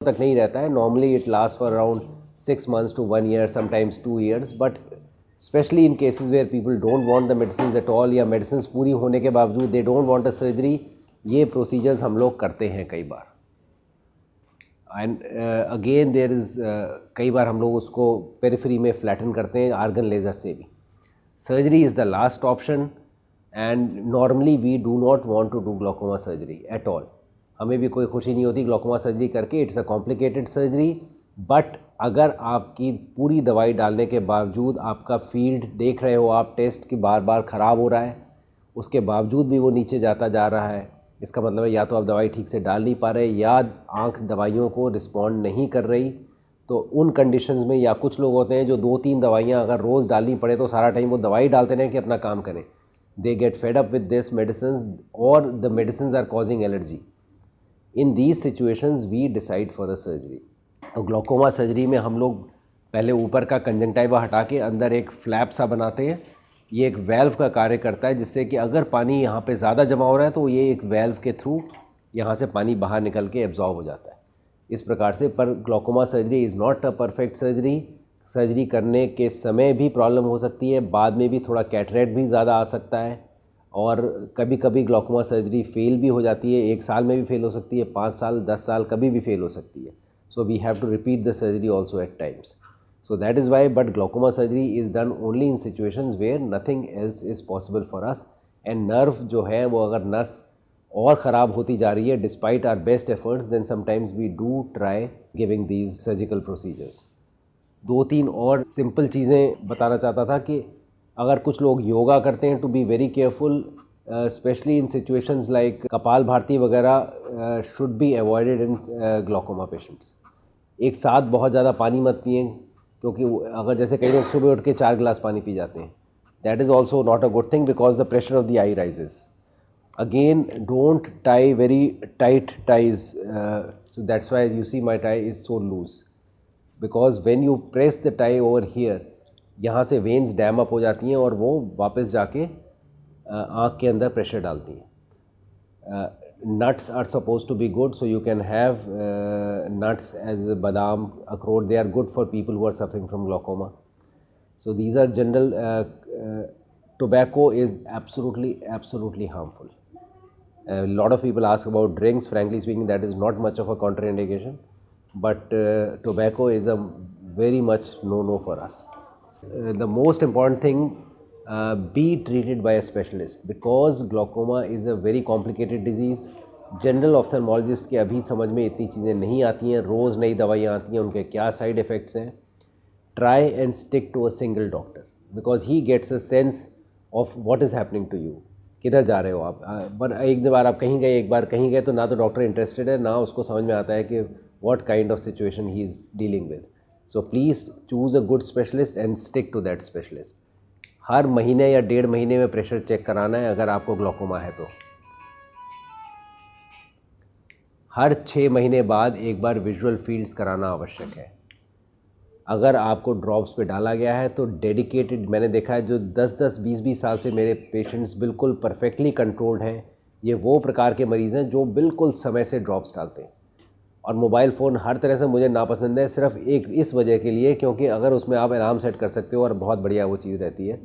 तक नहीं रहता है. Normally it last for around 6 months to 1 year, sometimes 2 years, but especially in cases where people don't want the medicines at all या medicines पूरी होने के बावजूद they don't want a surgery, ये procedures हम लोग करते हैं कई बार. एंड अगेन देयर इज़ कई बार हम लोग उसको पेरिफेरी में फ्लैटन करते हैं आर्गन लेज़र से भी. Surgery is the last option and normally we do not want to do glaucoma surgery at all. हमें भी कोई खुशी नहीं होती ग्लोकोमा सर्जरी करके. It's a complicated surgery. But अगर आपकी पूरी दवाई डालने के बावजूद आपका फील्ड देख रहे हो आप टेस्ट की बार बार ख़राब हो रहा है, उसके बावजूद भी वो नीचे जाता जा रहा है, इसका मतलब है या तो आप दवाई ठीक से डाल नहीं पा रहे या आँख दवाइयों को रिस्पॉन्ड नहीं कर रही. तो उन कंडीशंस में या कुछ लोग होते हैं जो 2-3 दवाइयाँ अगर रोज़ डालनी पड़े तो सारा टाइम वो दवाई डालते रहें कि अपना काम करें. They get fed up with this medicine और the medicine are causing allergy. In these situations we decide for a surgery. तो ग्लोकोमा सर्जरी में हम लोग पहले ऊपर का कंजंक्टिवा हटा के अंदर एक फ्लैप सा बनाते हैं. ये एक वेल्व का कार्य करता है जिससे कि अगर पानी यहाँ पे ज़्यादा जमा हो रहा है तो ये एक वेल्व के थ्रू यहाँ से पानी बाहर निकल के एब्जॉर्ब हो जाता है इस प्रकार से. पर glaucoma surgery is not a perfect surgery. Surgery करने के समय भी प्रॉब्लम हो सकती है, बाद में भी थोड़ा कैटरेक्ट भी ज़्यादा आ सकता है और कभी कभी ग्लोकोमा सर्जरी फेल भी हो जाती है. 1 साल में भी फेल हो सकती है, 5 साल 10 साल कभी भी फेल हो सकती है. So we have to repeat the surgery also at times. So that is why, but glaucoma surgery is done only in situations where nothing else is possible for us. And nerve जो है वो अगर नस और ख़राब होती जा रही है despite our best efforts, then sometimes we do try giving these surgical procedures. 2-3 और सिंपल चीज़ें बताना चाहता था कि अगर कुछ लोग योगा करते हैं to be very careful, especially in situations like कपाल भारती वगैरह should be avoided in glaucoma patients. एक साथ बहुत ज़्यादा पानी मत पिएं क्योंकि अगर जैसे कई लोग सुबह उठ के 4 गिलास पानी पी जाते हैं, that is also not a good thing because the pressure of the eye rises. Again don't tie very tight ties. So that's why you see my tie is so loose because when you press the tie over here, यहाँ से veins dam up हो जाती हैं और वो वापस जाके आँख के अंदर प्रेशर डालती हैं. Nuts are supposed to be good, so you can have nuts as badam, akroot. They are good for people who are suffering from glaucoma. So these are general. Tobacco is absolutely harmful. A lot of people ask about drinks. Frankly speaking, that is not much of a contraindication, but tobacco is a very much no for us. The most important thing, be treated by a specialist because glaucoma is a very complicated disease. General ophthalmologist के अभी समझ में इतनी चीज़ें नहीं आती हैं, रोज़ नई दवाइयाँ आती हैं, उनके क्या साइड इफ़ेक्ट्स हैं. Try and stick to a single doctor because he gets a sense of what is happening to you. किधर जा रहे हो आप. पर एक बार आप कहीं गए, एक बार कहीं गए तो ना तो डॉक्टर इंटरेस्टेड है, ना उसको समझ में आता है कि what kind of situation he is dealing with. So please choose a good specialist and stick to that specialist. हर महीने या 1.5 महीने में प्रेशर चेक कराना है अगर आपको ग्लोकोमा है तो. हर 6 महीने बाद एक बार विजुअल फील्ड्स कराना आवश्यक है. अगर आपको ड्रॉप्स पे डाला गया है तो डेडिकेटेड, मैंने देखा है जो 10-10 20-20 साल से मेरे पेशेंट्स बिल्कुल परफेक्टली कंट्रोल्ड हैं, ये वो प्रकार के मरीज़ हैं जो बिल्कुल समय से ड्रॉप्स डालते हैं. और मोबाइल फ़ोन हर तरह से मुझे नापसंद है, सिर्फ एक इस वजह के लिए क्योंकि अगर उसमें आप अलार्म सेट कर सकते हो और बहुत बढ़िया वो चीज़ रहती है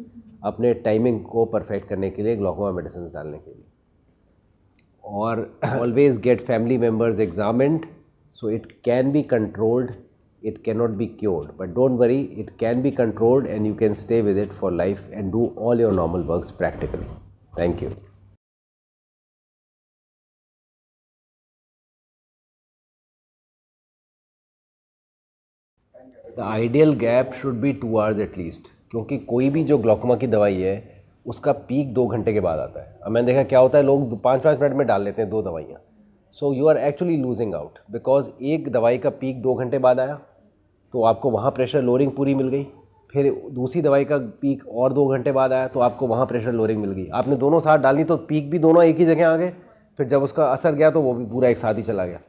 अपने टाइमिंग को परफेक्ट करने के लिए, ग्लोकोमा मेडिसिन डालने के लिए. और always get family members examined so it can be controlled. It cannot be cured, but don't worry, it can be controlled and you can stay with it for life and do all your normal works practically. Thank you. The ideal gap should be 2 hours at least, क्योंकि कोई भी जो glaucoma की दवाई है उसका peak 2 घंटे के बाद आता है. अब मैंने देखा क्या होता है, लोग 5-5 मिनट में डाल लेते हैं 2 दवाइयाँ. So you are actually losing out because एक दवाई का पीक 2 घंटे बाद आया तो आपको वहाँ प्रेशर लोअरिंग पूरी मिल गई. फिर दूसरी दवाई का पीक और 2 घंटे बाद आया तो आपको वहाँ प्रेशर लोअरिंग मिल गई. आपने दोनों साथ डाली तो पीक भी दोनों एक ही जगह आ गए. फिर जब उसका असर गया तो वो भी पूरा एक साथ ही चला गया.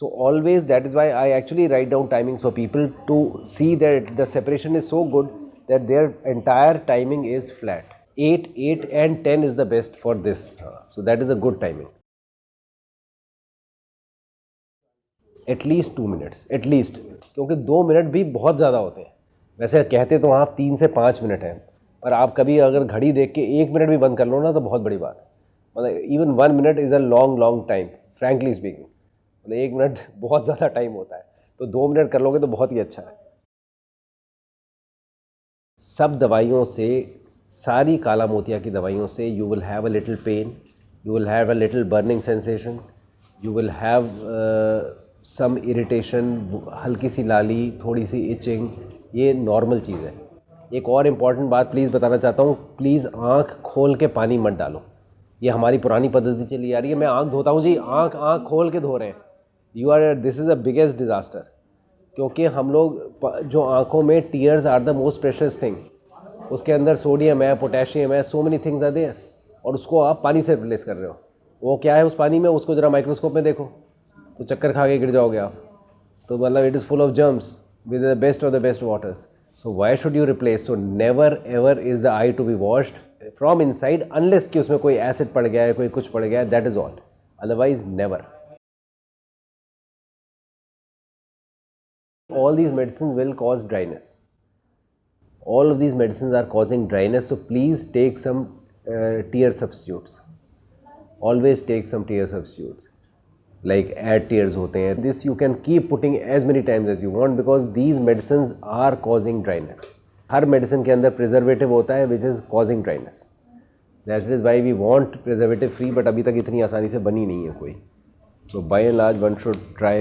So always that is why I actually write down timings for people to see that the separation is so good that their entire timing is flat. 8 and 10 is the best for this. So that is a good timing. At least 2 minutes, at least, क्योंकि 2 minute भी बहुत ज़्यादा होते हैं। वैसे कहते तो आप 3 से 5 मिनट हैं, पर आप कभी अगर घड़ी देख के 1 मिनट भी बंद कर लो ना तो बहुत बड़ी बात है। मतलब even 1 minute is a long long time, frankly speaking. मतलब 1 मिनट बहुत ज़्यादा टाइम होता है, तो 2 मिनट कर लोगे तो बहुत ही अच्छा है। सब दवाइयों से, सारी काला मोतिया की दवाइयों से you will have a little pain, you will have a little burning sensation, you will have some irritation, हल्की सी लाली, थोड़ी सी इचिंग, ये नॉर्मल चीज़ है। एक और इम्पॉर्टेंट बात प्लीज़ बताना चाहता हूँ, प्लीज़ आँख खोल के पानी मत डालो। ये हमारी पुरानी पद्धति चली आ रही है, मैं आँख धोता हूँ जी, आँख खोल के धो रहे हैं। This is a biggest disaster, क्योंकि हम लोग जो आँखों में, tears are the most precious thing, उसके अंदर सोडियम है, पोटेशियम है, so many things are there, और उसको आप पानी से रिप्लेस कर रहे हो। वो क्या है उस पानी में, उसको ज़रा माइक्रोस्कोप में देखो तो चक्कर खा के गिर जाओगे आप। तो मतलब it is full of germs with the best of the best waters. So why should you replace? So never ever is the eye to be washed from inside unless कि उसमें कोई एसिड पड़ गया है, कोई कुछ पड़ गया है, that is all, otherwise never. All these medicines will cause dryness. All of these medicines are causing dryness, so please take some tear substitutes. Always take some tear substitutes, like add tears होते हैं. This you can keep putting as many times as you want because these medicines are causing dryness. Her medicine के अंदर preservative होता है which is causing dryness. That is why we want preservative free, but अभी तक इतनी आसानी से बनी नहीं है कोई. So by and large one should try,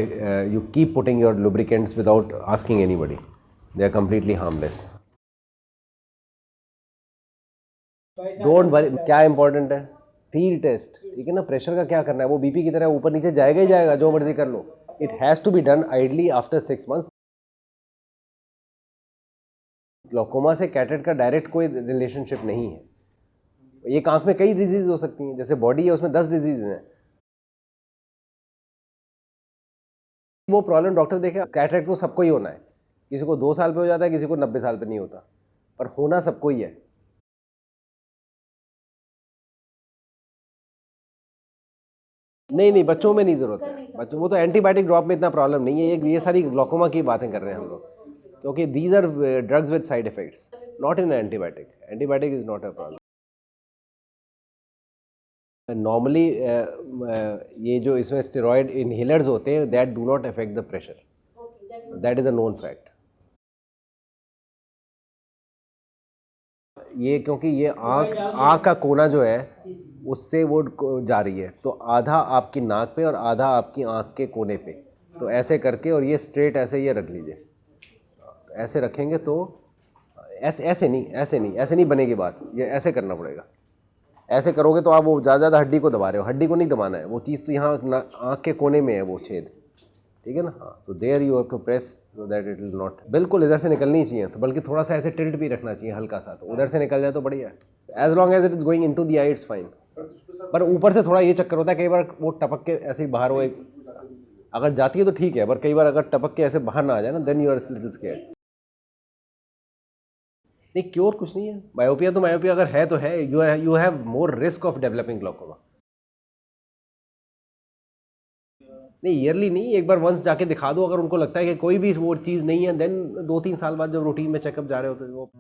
you keep putting your lubricants without asking anybody. They are completely harmless. Don't worry, क्या important है? फील टेस्ट, ठीक है ना? प्रेशर का क्या करना है, वो बीपी की तरह ऊपर नीचे जाएगा ही जाएगा, जो मर्जी कर लो। It has to be done ideally after 6 month. Glaucoma से कैटरेक्ट का डायरेक्ट कोई रिलेशनशिप नहीं है। एक आंख में कई डिजीज हो सकती हैं, जैसे बॉडी है उसमें 10 डिजीज हैं। वो प्रॉब्लम डॉक्टर देखे, कैटरेक्ट तो सबको ही होना है, किसी को 2 साल पे हो जाता है, किसी को 90 साल पे नहीं होता, पर होना सबको ही है। नहीं नहीं, बच्चों में नहीं ज़रूरत है, बच्चों वो तो एंटीबायोटिक ड्रॉप में इतना प्रॉब्लम नहीं है। ये सारी ग्लोकोमा की बातें कर रहे हैं हम लोग, क्योंकि these are drugs with side effects, not in antibiotic. Antibiotic is not a problem. Normally ये जो इसमें स्टेरॉयड इनहेलर्स होते हैं, that do not affect the pressure, that is a known fact. ये क्योंकि ये आँख का कोना जो है उससे वो जा रही है, तो आधा आपकी नाक पे और आधा आपकी आँख के कोने पे, तो ऐसे करके, और ये स्ट्रेट ऐसे ये रख लीजिए, ऐसे रखेंगे तो ऐसे नहीं बनेगी बात, ये ऐसे करना पड़ेगा। ऐसे करोगे तो आप वो ज़्यादा हड्डी को दबा रहे हो, हड्डी को नहीं दबाना है, वो चीज़ तो यहाँ आँख के कोने में है वो छेद, ठीक है ना? हाँ, तो there you have to press so that it will not, बिल्कुल इधर से निकलनी चाहिए, तो बल्कि थोड़ा सा ऐसे टिल्ट भी रखना चाहिए हल्का सा, तो उधर से निकल जाए तो बढ़िया है। As long as it is going into the eye it's fine. पर ऊपर से थोड़ा ये चक्कर होता है, कई बार वो टपक के ऐसे ही बाहर हो, एक अगर जाती है तो ठीक है, पर कई बार अगर टपक के ऐसे बाहर ना आ जाए ना, then you are little scared. नहीं, क्योर कुछ नहीं है। मायोपिया तो मायोपिया अगर है तो है, you have more risk of developing glaucoma. नहीं, ईयरली नहीं, एक बार वंस जाके दिखा दो, अगर उनको लगता है कि कोई भी वो चीज़ नहीं है, देन 2-3 साल बाद जब रूटीन में चेकअप जा रहे होते हैं वो